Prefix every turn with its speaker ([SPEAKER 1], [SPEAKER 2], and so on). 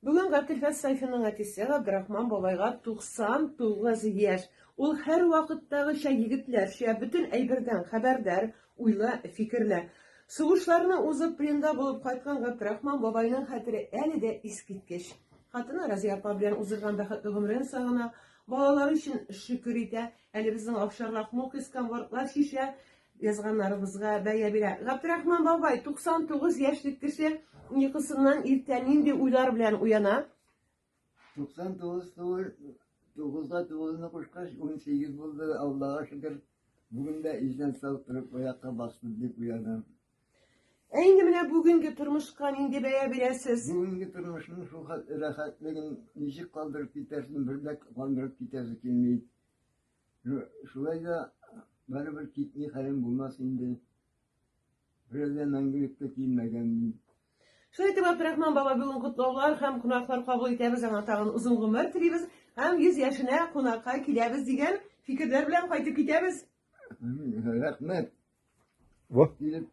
[SPEAKER 1] Бүген Габделфәс Сайфиның әтисе Габдрахман бабайга 99 яшь. Ул һәр вакыттагыча егетләрчә бөтен әйбердән хәбәрдар, уйлы, фикерле. Сугышларны узып пленда булып кайткан Габдрахман бабайның хәтере әле дә искиткеч. Хатыны Разия апа белән узган бәхетле гомерен сагына, балалары өчен шөкер итә, әле безнең Авшарлак мукыскан варклар шишә язганнарыбызга бәя бирә. Габдрахман бабай 99 яшьлек кеше йокысыннан иртә нинди уйлар белән уяна?
[SPEAKER 2] 99'da 9'unu koşkaç 18 buldu Allah'a şükür. Bugün de işten sağıttırıp ayakta bastı deyip uyanım.
[SPEAKER 1] Инде менә бүгенге тормышка нинди бәя бирәсез?
[SPEAKER 2] Bugünkü tırmışını şu rahatlıkın nişik kaldırıp gidersin, bir de kaldırıp gidersin kelmeyi. Şurayda bana bir kitni halim bulmaz indi. Biraz da nangılıkta kiyinmegen.
[SPEAKER 1] Шулай итеп, Габдрахман баба бүген котлаулар һәм кунаклар кабул итәбез, аңа тагын узын гомер телибез һәм 100 яшенә кунакка киләбез дигән фикерләр белән кайтып китәбез.
[SPEAKER 2] Rahmet.
[SPEAKER 3] Vah.
[SPEAKER 2] Gelip